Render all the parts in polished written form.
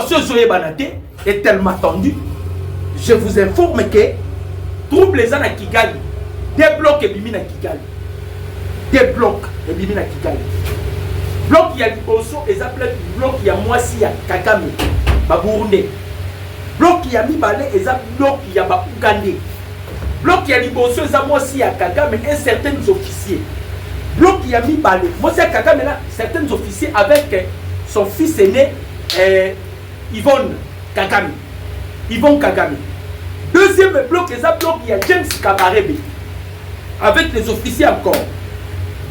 Ce Zoé Banaté est tellement tendu. Je vous informe que trouble les gens à Kigali. Des blocs et bimina Kigali. Des blocs et bimina Kigali. Bloc il y a Liboso et ça plaît bloc il y a Moisi ya Kagame. Ba Burundi. Bloc il y a Mibale et ça bloc il y a ba Ougandais. Bloc il y a Liboso et ça Moisi ya Kagame et certains officiers. Bloc il y a Mibale. Moisi ya Kagame là certains officiers avec son fils aîné Yvonne Kagame. Yvonne Kagame. Deuxième bloc, les blocs, il y a James Kabarebe. Avec les officiers encore.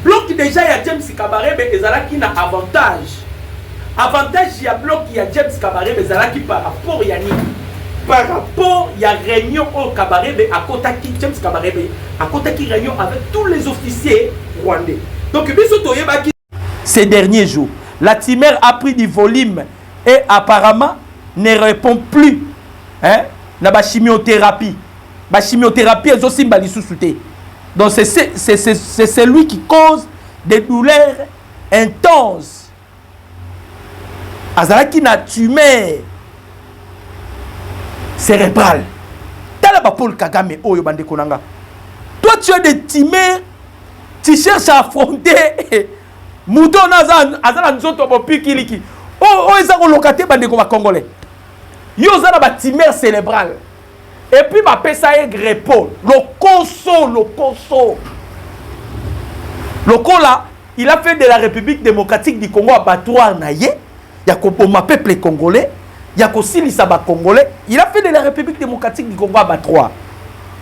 Bloc déjà, il y a James Kabarebe et Zala qui n'a avantage. Avantage, il y a bloc, il y a James Kabarebe et Zala qui par rapport à Yannick. Par rapport, il y a réunion au Kabarebe à Kotaki, James Kabarebe, à Kotaki réunion avec tous les officiers rwandais. Donc, ces derniers jours, la Timère a pris du volume et apparemment ne répond plus. Hein? La chimiothérapie. La chimiothérapie est aussi balisouté. Donc c'est celui qui cause des douleurs intenses. Azalaki na tumeur cérébrale. Talaba Paul Kagame oyo bande konanga. Toi tu as des tumeurs, tu cherches à affronter Mouton azala nzoto bopi kiliki. Oh ezako lokate bande ko ba congolais. Yo zana ba tumeur cérébrale. Et puis ma pesa e grepo, le conso. Le là, il a fait de la République démocratique du Congo abattoir naïe. Il y a ma peuple congolais, il y a Kosilisa ba congolais. Il a fait de la République démocratique du Congo abattoir.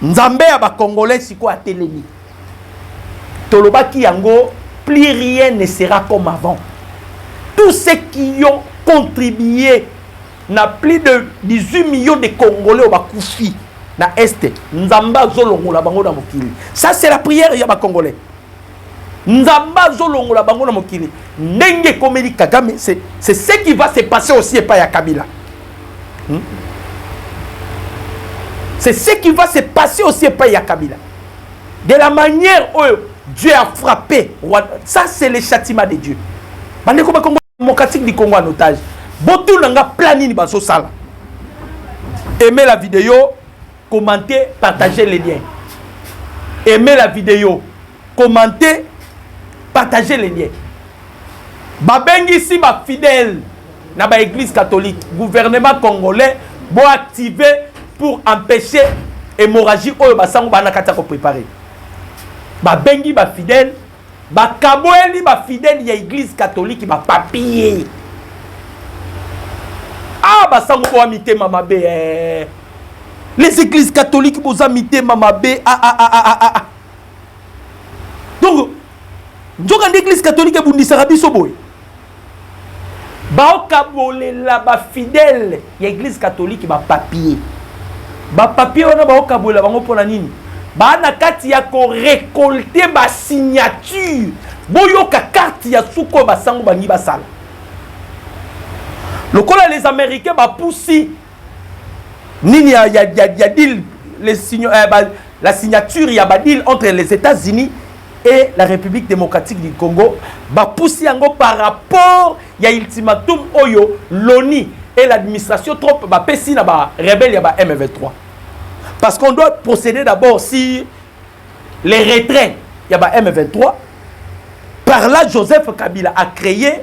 Nzambe aba congolais siko a telemi. Toloba ki yango, plus rien ne sera comme avant. Tous ceux qui ont contribué na plus de 18 millions de Congolais au Bakoufi na Est. Nzamba zolongo la bango na mokili. Ça c'est la prière ya ba Congolais. Nzamba zolongo la bango na mokili. Ndenge komeli Kagame, c'est ce qui va se passer aussi et pas ya Kabila. C'est ce qui va se passer aussi et pas ya Kabila. De la manière où Dieu a frappé, ça c'est le châtiment de Dieu. Bande ko ba Congo démocratique du Congo en otage. Botou nanga planini baso sala. Aimez la vidéo, commentez, partagez les liens. Aimez la vidéo, commentez, partagez les liens. Babengi si ba fidèle na ba église catholique, gouvernement congolais bo activer pour empêcher hémorragie oyo basango bana kata ko préparer. Babengi ba fidèle, ba kaboeli ba fidèle ya église catholique ba papier. Ah, bah ça vous amité mama B. Les églises catholiques vous amité mama B. Donc, nous avons l'église catholique vous dit ça biso boy. Ba okabole la ba fidèle, l'église catholique ba papier. Ba papier on a ba okabole ba ngopona nini? Ba na kati ya ko récolter ba signature. Boyo ka carte ya suko ba sango ba ngi ba sala. Le colon les Américains va pousser nini ya deal la signature ya deal entre les États-Unis et la République démocratique du Congo va pousser yango par rapport ya ultimatum oyo l'ONU et l'administration trop va pesi na ba rebelle ya ba M23 parce qu'on doit procéder d'abord si les retraits ya ba M23 par là Joseph Kabila a créé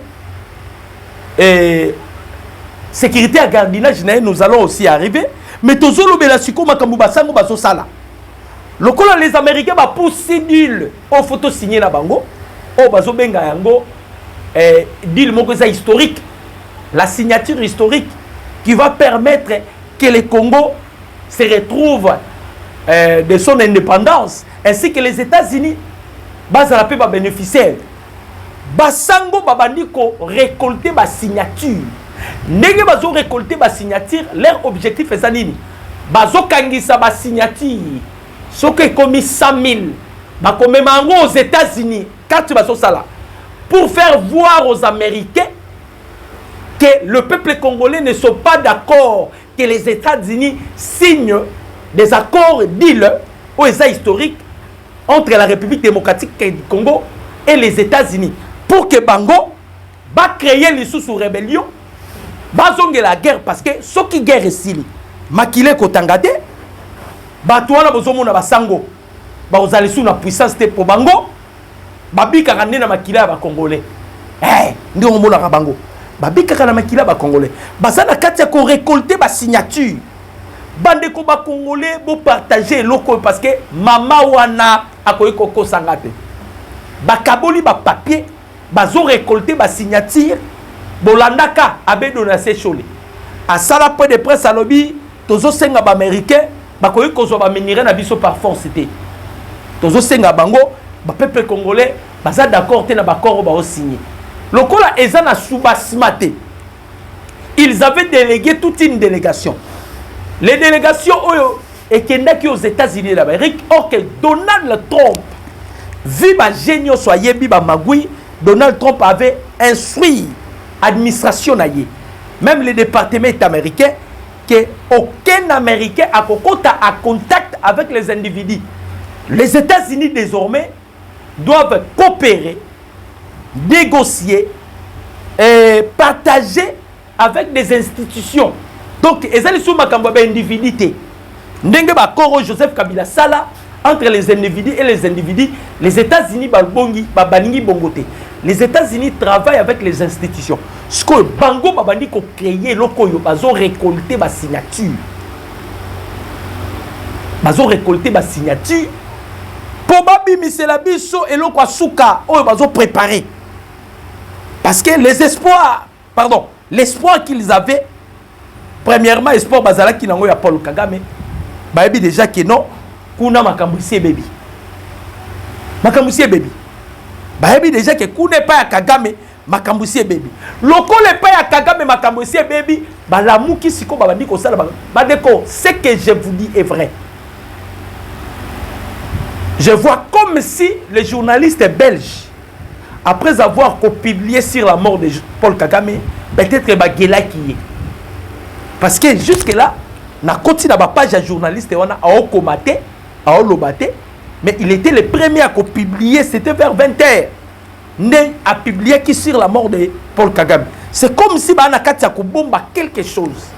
sécurité à gardiennage, nous allons aussi arriver. Mais tozolo belasiko makambu basango baso sala. Le colon les Américains va pousser deal au photo signé na bango. Oh baso benga yango deal moko za historique. La signature historique qui va permettre que le Congo se retrouve de son indépendance ainsi que les États-Unis bazala pe ba bénéficiaire. Basango babandiko récolter ba signature. Ndenge bazo récolter ba signature, leur objectif est ça nini? Bazo kangisa ba signature. Soke komi 100 000. Ba komemango aux États-Unis, carte bazo sala. Pour faire voir aux Américains que le peuple congolais ne sont pas d'accord que les États-Unis signent des accords deal aux historiques entre la République démocratique du Congo et les États-Unis. Pour que Bango va créer les sous-rébellion bazonge la guerre parce que ce qui guerre esili makile kotangate bato wana bozomona basango bazali sous na puissance te po bango babika kanena makila ba congolais ndio omona ka bango babika kana makila ba congolais bazana kati ya ko récolter ba signature bande ko ba congolais bo partager loko parce que mama wana akoyi koko sangate bakaboli ba papier bazo récolter ba signature bolandaka abedo na sechole asala point de presse à lobby tozo senga ba américain bakoyi kozwa ba minire na biso par force té tozo senga bango ba peuple congolais baza d'accord te na bakoro ba signé lokola eza na subasmate ils avaient délégué toute une délégation les délégations oyo ekendaki aux États-Unis là-bas or que Donald Trump vu ba génio soyebi ba magui Donald Trump avait instruit administration naïe même le département américain que aucun Américain a contact avec les individus. Les États-Unis désormais doivent coopérer, négocier et partager avec des institutions. Donc, ils ont sous makambo individualité. Ndenge ba koro Joseph Kabila sala entre les individus et les individus, les États-Unis baningi bongote. Les États-Unis travaillent avec les institutions. Ce que bango babandi ko créer loko yo bazo récolter ba signature. Bazo récolter ba signature. Pour babi misela biso et loko suka o bazo préparer. Parce que les espoirs, pardon, l'espoir qu'ils avaient premièrement espoir bazala ki nango ya Paul Kagame. Babi déjà que non kuna makambusie baby. Makambusie baby. Babi déjà que kuna pas ya Kagame makambusie baby. Loko le pas ya Kagame makambusie baby, ba lamuki siko babandi ko sala ba deko, ce que je vous dis est vrai. Je vois comme si les journalistes belges après avoir publié sur la mort de Paul Kagame, peut-être bagela qui est. Parce que jusque là, na koti na ba page ya journaliste wana a okomate, a olobate, mais il était le premier à publier, c'était vers 20h. Né a publié qui sur la mort de Paul Kagame. C'est comme si ba na kati ya ko bomba quelque chose.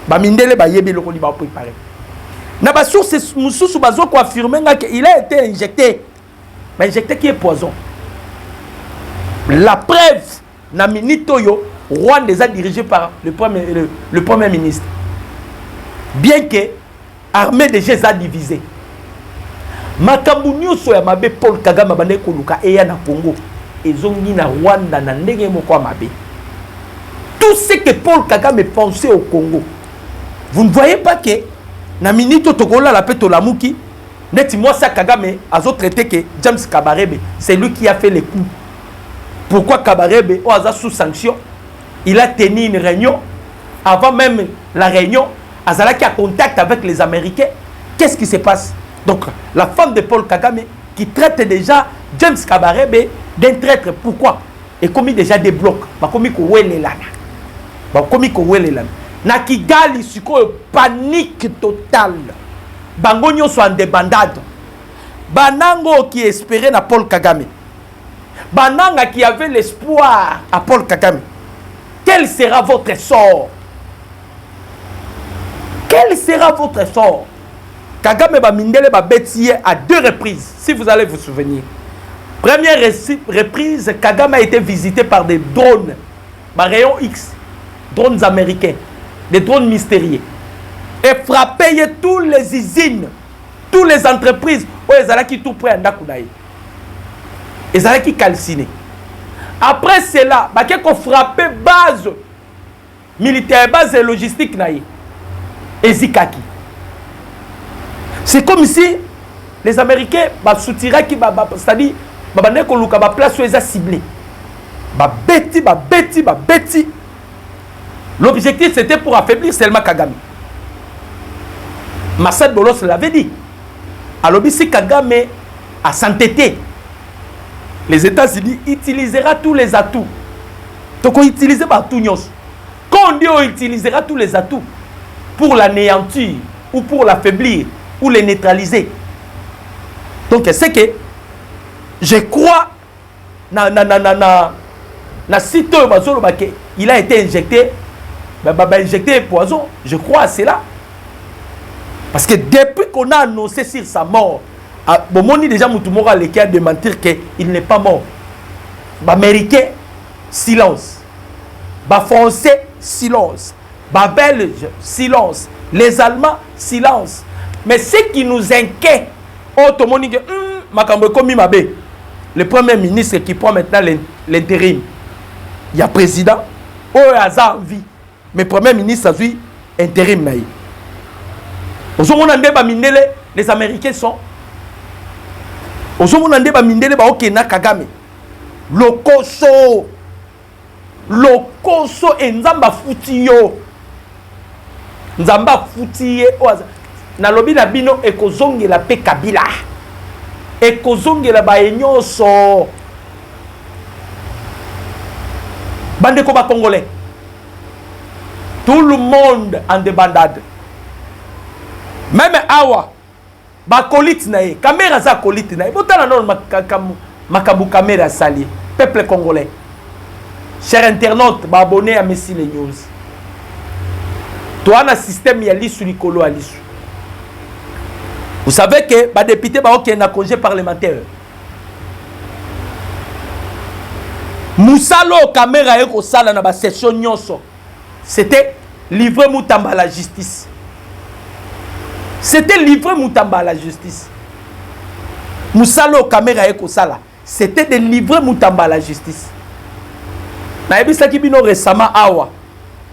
Ba mindele ba yebi loko li ba préparer. Na ba source mususu bazo ko affirmer qu'il a été injecté. Mais injecté qui est poison. La preuve na minitoyo Rwanda est dirigé par le premier ministre. Bien que l'armée déjà est divisée. Makambu nyonso ya mabe Paul Kagame bande koluka eya na Congo. Ezongi na Rwanda na ndenge moko mabe. Tout ce que Paul Kagame pensait au Congo. Vous ne voyez pas que na minito tokola la peto la muki neti moi ça Kagame azo traité que James Kabarebe c'est lui qui a fait les coups. Pourquoi Kabarebe a sous sanction? Il a tenu une réunion avant même la réunion Azala qui a contact avec les Américains. Qu'est-ce qui se passe? Donc la femme de Paul Kagame qui traite déjà James Kabarebe d'un traître. Pourquoi? Et commis déjà des blocs. Ba commis ko welelana. Ba commis ko welelana. Na Kigali siko panique totale. Bango nyonso en débandade. Banango qui espérait na Paul Kagame. Bananga qui avait l'espoir à Paul Kagame. Quel sera votre sort? Quel sera votre sort? Kagame ba mindele ba betiye à 2 reprises, si vous allez vous souvenir. Première reprise, Kagame a été visité par des drones, par rayon X, drones américains, des drones mystérieux, et frappé tous les usines, toutes les entreprises où ils allaient qui tout près à Ndakudaï. Ils allaient qui calciner. Après cela, bah qu'on frappé base militaire, base logistique naïe. Ezikaki. C'est comme si les Américains bah soutiraient qui c'est-à-dire bah ne ko luka ba place où ils a ciblé. Bah bêti. L'objectif c'était pour affaiblir seulement Kagame. Massad Bolos l'avait dit. Alors si Kagame a s'entêté, les États-Unis utilisera tous les atouts. Donc on utilisera partout nyos. Quand on dit on utilisera tous les atouts pour l'anéantir ou pour l'affaiblir ou les neutraliser. Donc c'est que je crois na site il a été injecté injecter poison. Je crois à cela. Parce que depuis qu'on a annoncé sur sa mort, bon, on dit déjà Moutoumora qui a démentir qu'il n'est pas mort. Américain, silence. Français, silence. Belge, silence. Les Allemands, silence. Mais ce qui nous inquiète, le premier ministre qui prend maintenant l'intérim, il y a président, a envie. Mais premier ministre a vu intérim. Les Américains sont. Kagame. Lokoso et Nzamba Foutiyo. Nzamba Foutiye. Na lobi na bino ekozongi la pe Kabila. Ekozongi la baenyoso. Bande koba congolais. Tout le monde en débandade. Même awa. Ba colite nae. Caméra za colite nae. Botana non makabu caméra sali. Peuple congolais. Chers internautes, ba abonné à Messi les news. Toi, on a un système qui est sur l'icolo à l'issue. Vous savez que les députés ont un congé parlementaire. Moussalo caméra et Kosala dans la session Nyonso. C'était livré Moutamba à la justice. C'était livré Moutamba à la justice. Moussalo caméra et Kosala. C'était de livrer Moutamba à la justice. Naïbisa Kibino récemment awa.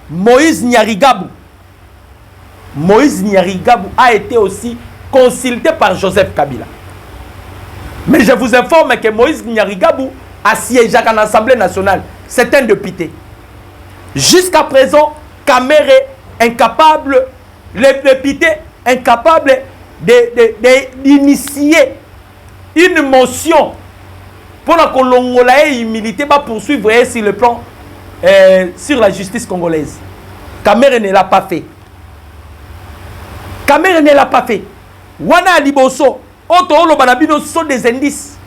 Moïse Nyarigabou a été aussi consulté par Joseph Kabila. Mais je vous informe que Moïse Nyarigabou a siégé à l'Assemblée nationale. C'est un député. Jusqu'à présent, Kamere incapable, les députés incapables d'initier une motion pour la Congolais militaire va poursuivre sur le plan sur la justice congolaise. Kamere ne l'a pas fait. Kamere ne l'a pas fait. Wana Liboso, Oto Olo Banabino sont des indices.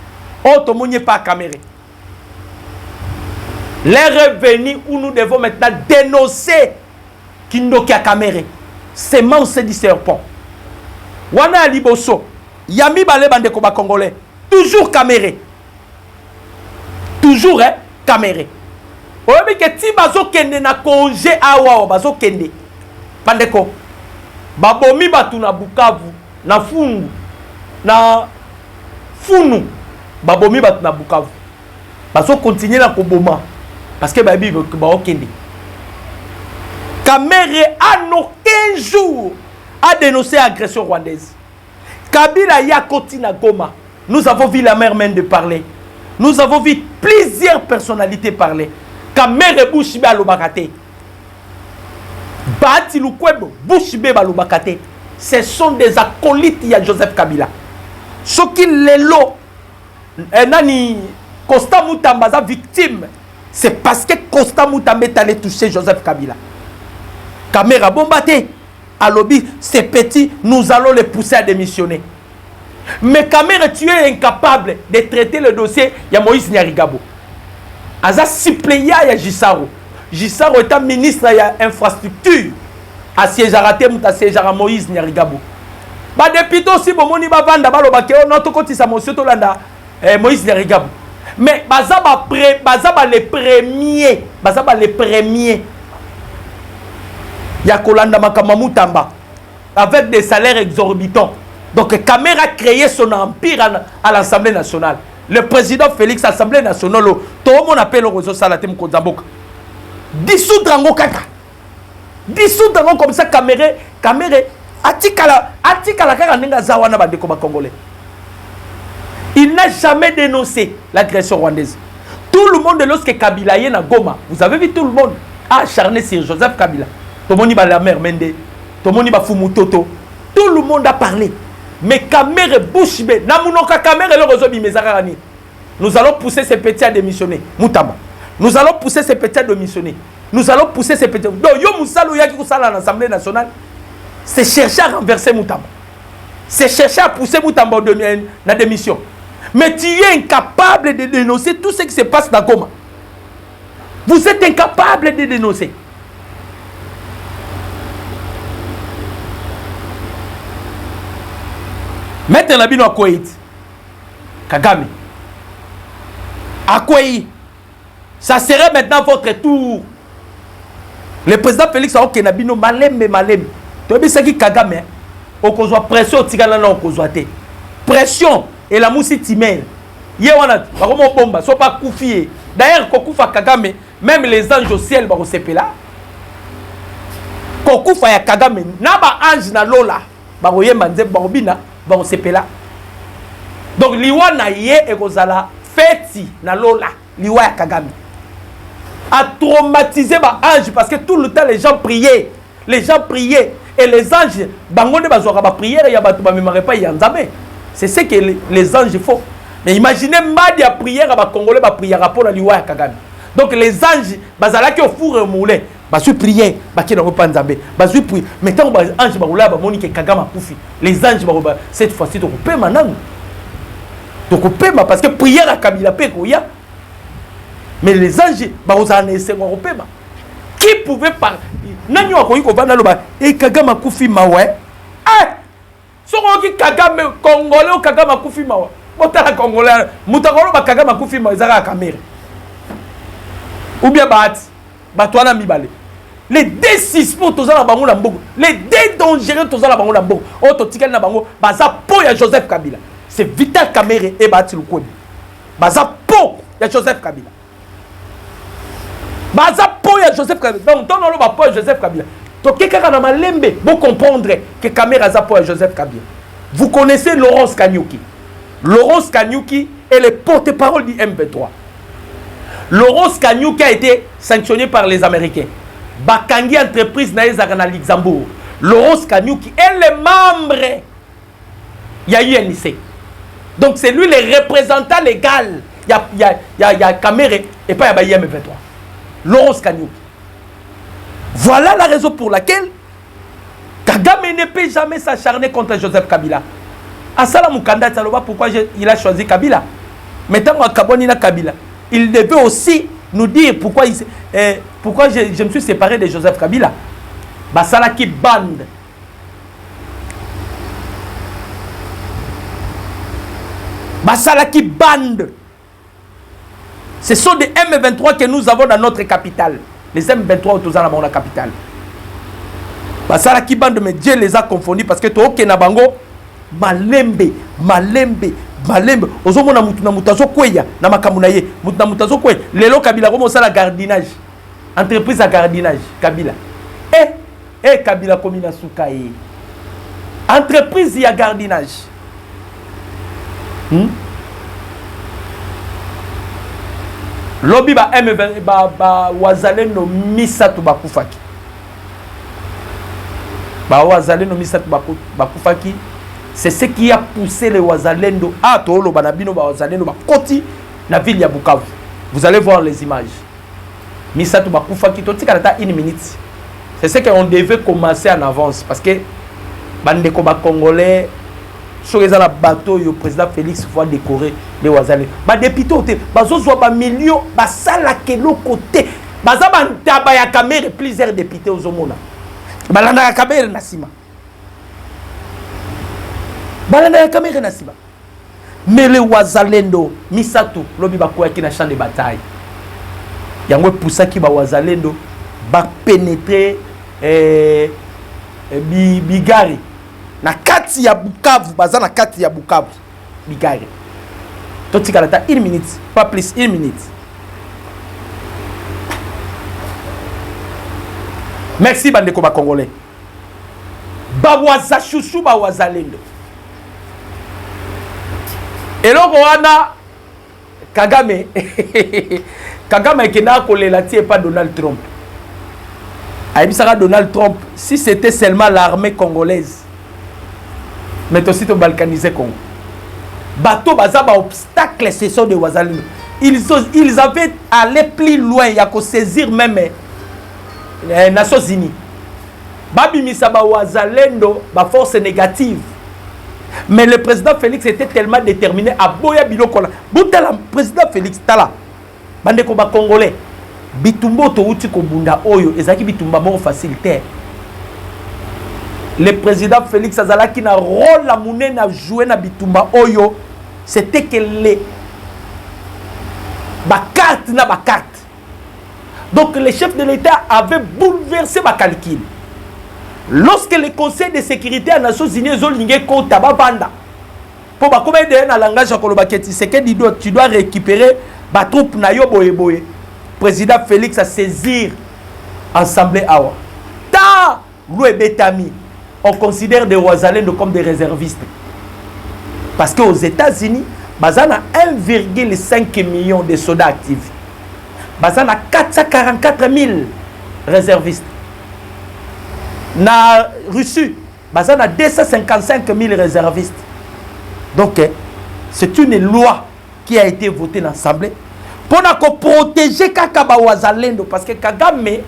Oto Mounié pas Kamere. Les revenus où nous devons maintenant dénoncer Kindokia Kamere. Semence du serpent. Wana Liboso, Yami Bale Bandeko ba Congolais. Toujours Kamere. Toujours Kamere. Oyebi ke ti bazo kende na congé awa bazo kende. Bandeko. Babomi batu na Bukavu, na Fungu, na Funu. Babomi batu na Bukavu. Bazo continuer na koboma parce que babi ba okende. Kamere en aucun jour a dénoncé l'agression rwandaise. Kabila Yakoti na Goma. Nous avons vu la mère même de parler. Nous avons vu plusieurs personnalités parler. Kamere Bouchibe Alobakate. Bati Lukwebo Bouchibe Alobakate. Ce sont des acolytes de Joseph Kabila. Ce qui les lots, Nani Costa Moutamba victime, c'est parce que Costa Moutamba est allé toucher Joseph Kabila. Kamera Bombate, Alobi, ces petits, nous allons les pousser à démissionner. Mais Kamera, tu es incapable de traiter le dossier. Il y a Moïse Nyarigabo. Aza suppléa ya Gisaro. Gisaro est un ministre de l'infrastructure. A siège à raté, à siège à Moïse Nyarigabo. Ba député aussi, bon, moni ba vanda ba lobake, on a tout côté sa monsieur Tolanda, Moïse Nyarigabo. Mais baza les premiers. Baza les premiers. Ya Kolanda Makamamu Tamba. Avec des salaires exorbitants. Donc, Kamera a créé son empire à l'Assemblée nationale. Le président Félix, l'Assemblée nationale, tout le monde appelle le réseau Salatem Kozamboka. Dissoudre en Kaka. Dissoudre en comme ça, Kamera, Atikala Kaka Nenga Zawana Badekoma Congolais. Il n'a jamais dénoncé l'agression rwandaise. Tout le monde, lorsque Kabila est à Goma, vous avez vu tout le monde a acharné sur Joseph Kabila. Tout le monde va la mère Mende, tout le monde va Fumutoto. Tout le monde a parlé. Mais Kamere Bouchibe, nous allons pousser ces petits à démissionner. Moutamba. Nous allons pousser ces petits à démissionner. Nous allons pousser ces petits. Donc, Yo Moussalo Yaki Koussala à l'Assemblée nationale, c'est chercher à renverser Moutamba. C'est chercher à pousser Moutamba dans la démission. Mais tu es incapable de dénoncer tout ce qui se passe dans Goma. Vous êtes incapable de dénoncer. Maître Nabino Akoït. Kagame. Akoï. Ça serait maintenant votre tour. Le président Félix a Nabino malem. Tu as dit Kagame. On a pression au Tigalana au Kozwate. Pression. Et la moussi timel. Yewana. Comment bomba. Soit pas koufié. D'ailleurs, Kokoufa Kagame. Même les anges au ciel, bah, on s'est là. Kokoufa ya Kagame. Naba ange na lola. Bah, on yé manze, bah, on s'est là. Donc, liwa na ye et kozala feti na lola. Liwa ya Kagame. A traumatisé ma ange parce que tout le temps les gens priaient. Les gens priaient. Et les anges, bangonde bazouara ba prière, ya batou ba memare pas yanzame. C'est ce que les anges font. Mais imaginez Madi a prière à ba Congolais ba prière pour la liwa ya Kagame. Donc les anges, bazala qui au four et moulin, basu prier, baki na repanzambe, basu prier. Maintenant ba ange ba roula ba monique Kagame a poufi. Les anges ba cette fois-ci to coupé maintenant. To coupé parce que prière à Kabila pe koya. Mais les anges ba ozane se ko coupé ma. Qui pouvait parler? Nani wa ko va na loba et Kagame a poufi mawe. Eh! Soko ki Kagame Congolais ou Kagame a poufi mawe. Botala Congolais, mutakolo ba Kagame a poufi mawe zaka caméra. Ou bien Batouana Mibale. Les D6 pour tous la bango lambogo. Les D dangereux tous la bango lambogo. Auto tikel na bango. Baza po ya Joseph Kabila. C'est Vital Kamerhe et Bati Lukoni. Baza po ya Joseph Kabila. Baza po ya Joseph Kabila. Donc ton nom ba po ya Joseph Kabila. Donc quelqu'un na malembe vous comprendre que Kamerhe za po ya Joseph Kabila. Vous connaissez Laurence Kanyuki. Laurence Kanyuki est le porte-parole du M23. Laurence Kanyuki a été sanctionné par les Américains. Bakangi entreprise na Luxembourg. Laurence Kanyuki est le membre. Il y a UNIC. Donc c'est lui le représentant légal. Il y a Kamerhe et pas il y a M23. Laurence Kanyuki. Voilà la raison pour laquelle Kagame ne peut jamais s'acharner contre Joseph Kabila. Asala Mukanda Tsaloba, pourquoi il a choisi Kabila? Maintenant, Kaboni na Kabila. Il devait aussi nous dire pourquoi, pourquoi je me suis séparé de Joseph Kabila. Basalaki bande. Basalaki bande. Ce sont des M23 que nous avons dans notre capitale. Les M23 autour de la capitale. Basalaki bande, mais Dieu les a confondus parce que Toke Nabango, Malembe. Ozomona mutu na mutazo kweya na makamuna ye mutu na mutazo kweya lelo Kabila comme ça la gardinage entreprise à gardinage Kabila Kabila comme na sukaye entreprise ya gardinage lobby ba M20 ba wazalendo misatu bakufaki ba wazalendo misatu bakufaki. C'est ce qui a poussé les Wazalendo à Tolo Banabino Wazalendo Koti la ville de Bukavu. Vous allez voir les images. Misatou Bakoufa qui toti kalata une minute. C'est ce qu'on devait commencer en avance parce que Bandeko Congolais sur les bateau le président Félix va décorer les Wazalendo. Ba député bazo zo ba million ba sala ke lo côté. Baza bantaba ya Kamerhe plusieurs députés aux omona. Balanda ya Kamerhe nasima. Balanda ya Kamerhe nasiba. Mais les Wazalendo misatu lobi bakoya ki na champ de bataille. Yango poussa ki ba Wazalendo ba pénétrer Bigari na kati ya Bukavu, baza na kati ya Bukavu Bigari. Toti kalata 1 minute, pas plus 1 minute. Merci bandeko ba Congolais. Ba waza chouchou ba Wazalendo. Et là, Kagame, Kagame qui n'a collé la tie pas Donald Trump. Aïbisara Donald Trump, si c'était seulement l'armée congolaise, mais aussi au balkanisé Congo. Bateau bazaba obstacle, ce sont des Wazalendo. Ils avaient allé plus loin, il y a qu'à saisir même les Nations Unies. Babi Misaba Wazalendo, ba force négative. Mais le président Félix était tellement déterminé à boya bilokola. Boutala président Félix tala. Bande ko ba Congolais. Bitumbo to uti ko bunda oyo ezaki bitumba mo facilitaire. le président Félix Azalaki na rôle la monnaie na joué na bitumba oyo, c'était que les carte na carte. Donc le chef de l'État avait bouleversé ma calcul. Lorsque le Conseil de sécurité des Nations Unies zolingé kota banda pour ba combien de na langage ya kolobaketi c'est que tu dois récupérer ba troupe na yo boye boye. Président Félix a saisir assemblée awa. Ta Loué Betami, on considère des Ouazalendo comme des réservistes. Parce qu'aux États-Unis, bazana 1,5 million de soldats actifs. Bazana 444 000 réservistes. Na Russie, bazana 255 000 réservistes. Donc, c'est une loi qui a été votée dans l'Assemblée pour protéger Kakaba Ouazalendo. Parce que Kagame,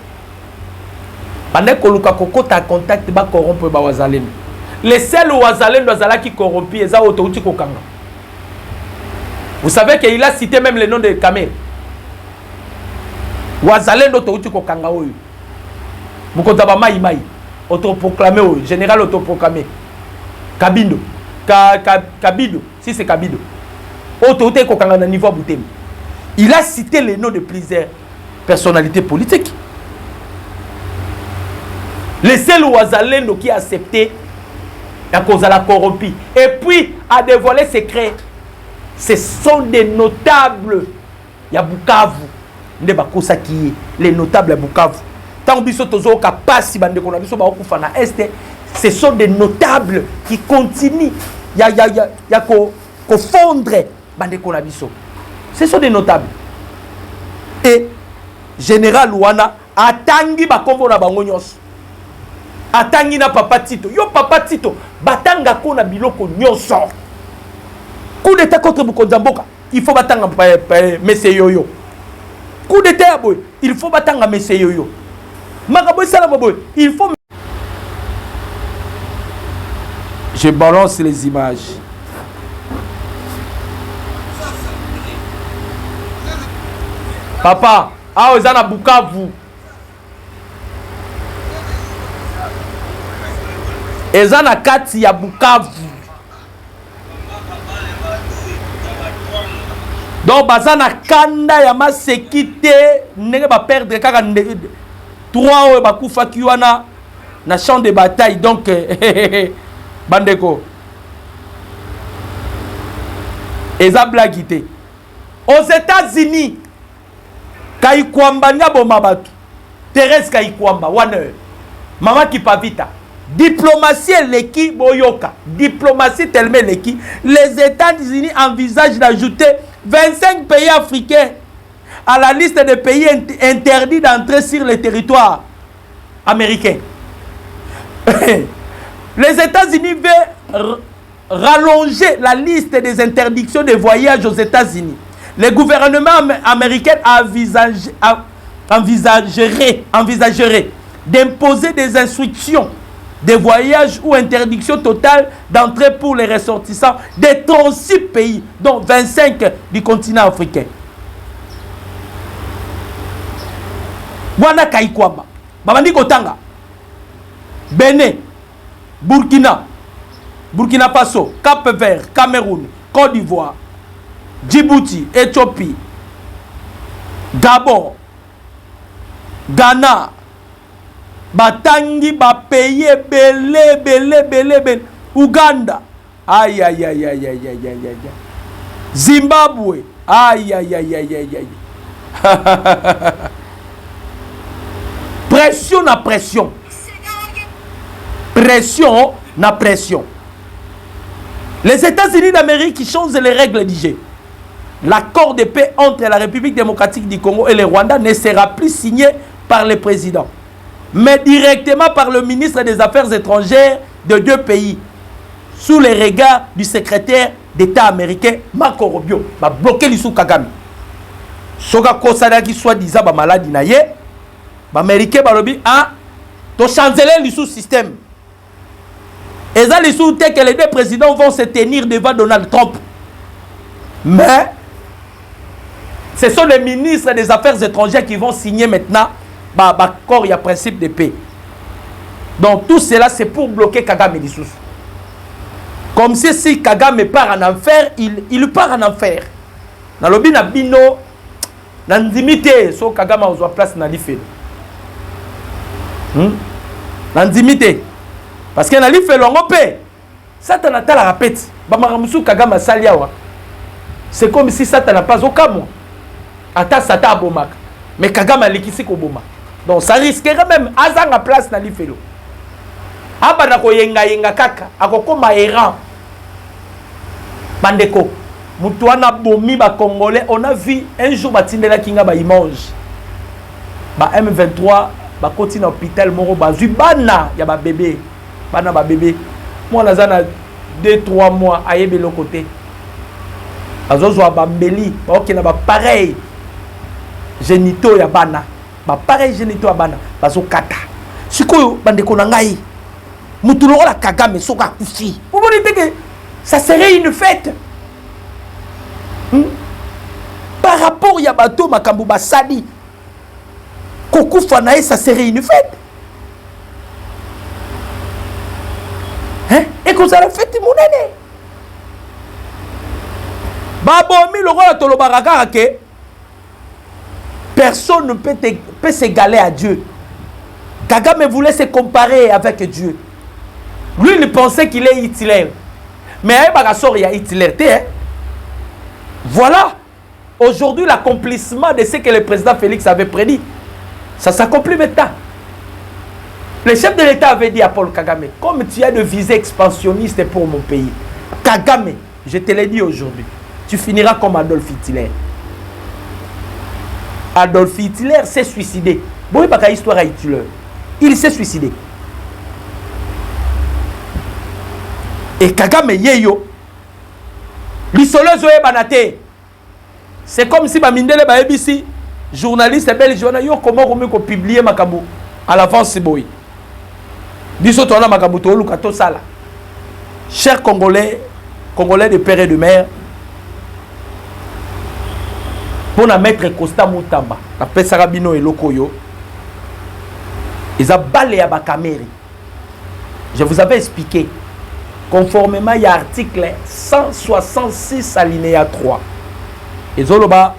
pendant que Luka Kokota contact ba corrompre ba Ouazalendo. Les seuls Ouazalendo qui corrompus, ils ont autouti kokanga. Vous savez qu'il a cité même le nom de Kamel. Ouazalendo autouti kokanga oyo. Vous comptez Maï Maï, autoproclamé oyo, général autoproclamé. Kabindo, Kabido, si c'est Kabido. Autouti kokanga na niveau Boutem. Il a cité les noms de plusieurs personnalités politiques. Les seuls Ouazalendo qui a accepté la cause à la corrompue. Et puis, a dévoilé secret. Ce sont des notables. Il y a Bukavu. Les notables à Bukavu. Tant que ce sont des notables qui continuent. Il y a qu'au fondre. Ce sont des notables. Et Général Ouana a tangi bakombo na bango nyonso. Atangi na papa Tito. Yo papa Tito. Batanga kona biloko nyonso. Coup d'état contre Bukonzamboka. Il faut batanga Messe Yoyo. Coup d'état boy. Il faut batanga Messe Yoyo. Magaboy Salama boy. Il faut. Je balance les images. Papa. Ah, ils ont Bukavu. Eza na kati ya Bukavu. Donc baza na kanda ya masekite ndenge ba perdre kaka 3 oyo bakufa kiwana na champ de bataille. Donc bandeko eza blagité. Aux États-Unis Kaikwamba nyaboma batu. Thérèse Kaikwamba 1 heure. Mama Kipavita. Diplomatie l'équipe Boyoka. Diplomatie tellement l'équipe. Les États-Unis envisagent d'ajouter 25 pays africains à la liste des pays interdits d'entrer sur le territoire américain. Les États-Unis veulent rallonger la liste des interdictions de voyage aux États-Unis. Le gouvernement américain envisagerait d'imposer des instructions de voyage ou interdiction totale d'entrée pour les ressortissants de 36 pays, dont 25 du continent africain. Wana Kaikwamba, Babandi Kotanga, Bénin, Burkina Faso, Cap-Vert, Cameroun, Côte d'Ivoire, Djibouti, Éthiopie, Gabon, Ghana, Batangi, Bapeye, Belé, Ouganda, aïe, Zimbabwe, aïe. Pression na pression. Pression na pression. Les États-Unis d'Amérique qui changent les règles du jeu. L'accord de paix entre la République démocratique du Congo et le Rwanda ne sera plus signé par le président, mais directement par le ministre des Affaires étrangères de 2 pays, sous les regards du secrétaire d'État américain Marco Rubio. Va bloquer l'issue Kagame. Soka Kosada qui soit disant ba maladie na ye, ba américain ba lobi ah to changer l'issue système. Et ça l'issue que les 2 présidents vont se tenir devant Donald Trump. Mais ce sont les ministres des Affaires étrangères qui vont signer maintenant l'accord, il y a principe de paix. Donc tout cela c'est pour bloquer Kagame Lisusu. Comme si Kagame part en enfer, il part en enfer. Dans le bina bino, dans limité, so Kagame a besoin place dans l'ifelo. Dans limité, parce que dans l'ifelo on peut. Satan a la répète. Bamaramusu Kagame saliawa. C'est comme si Satan n'a pas aucun mot. Ata Satan abomak. Mais Kagame a l'équisi koboma. Donc ça risquerait même azang à place dans l'ifelo. Abana ko yenga kaka, akokoma errant. Bandeko, Moutouana bomi ba Congolais, on a vu un jour batindela kinga ba image. Ba M23 ba continue à l'hôpital moro ba bana ya ba bébé. Bana ba bébé. Moi nazana 2-3 mois ayebe le côté. Azozo ba mbeli, ba okina ba pareil. Génito ya bana. Ba pareil génito ya bana. Bazo kata. Sikoyo bandeko na ngai. Moutoulo la Kagame soka kufi. Vous voyez que ça serait une fête. Par rapport à Bato Makambu Basadi, Koku Fanae, ça serait une fête. Hein? Et qu'on a la fête, mon année. Babomi, le roi de Tolobaraka, personne ne peut s'égaler à Dieu. Kagame voulait se comparer avec Dieu. Lui, il pensait qu'il est Hitler. Mais il y a Hitler. Voilà. Aujourd'hui, l'accomplissement de ce que le président Félix avait prédit, ça s'accomplit maintenant. Le chef de l'État avait dit à Paul Kagame, comme tu as de visée expansionniste pour mon pays, Kagame, je te l'ai dit aujourd'hui, tu finiras comme Adolf Hitler. Adolf Hitler s'est suicidé. Bon, il n'y a pas d'histoire à Hitler. Il s'est suicidé. Et Kagame yeyo, l'isolozo e banate. C'est comme si Bamindele ba ABC, journaliste belge, yo comment on publier Makabu à l'avance c'est boy. Biso tona Makabu to luka to sala. Chers Congolais, Congolais de père et de mère, pour na mettre Costa Moutamba, na Pesarabino et Lokoyo, ils ont balayé à Bakameri. Je vous avais expliqué. Conformément à l'article 166 alinéa 3. Et Zoloba,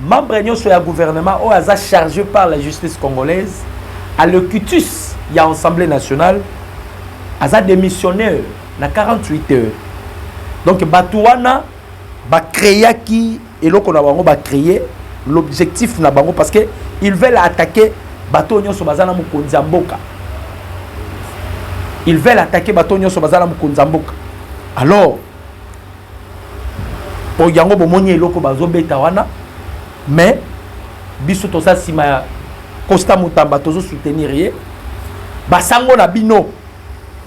membre du gouvernement, ou a chargé par la justice congolaise, à l'Ocutus, il y a l'Assemblée nationale, a démissionnaire dans 48 heures. Donc, Batouana va créer qui, et là, on va créer l'objectif parce qu'ils veulent attaquer Batouana sur Bazana Mukonzamboka. Ils veulent attaquer Batonio Sobazala Mukunzamboka. Alors, pour Yango Bomoni et Loko Bazobe Tawana, mais, Biso Tosa Sima Costa Mutamba Tozo soutenir, Basango Nabino,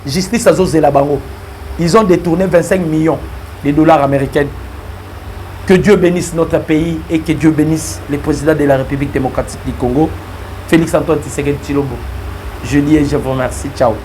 justice Azo Zelabango. Ils ont détourné 25 millions de dollars américains. Que Dieu bénisse notre pays et que Dieu bénisse le président de la République démocratique du Congo, Félix Antoine Tshisekedi Tshilombo. Je dis et je vous remercie. Ciao.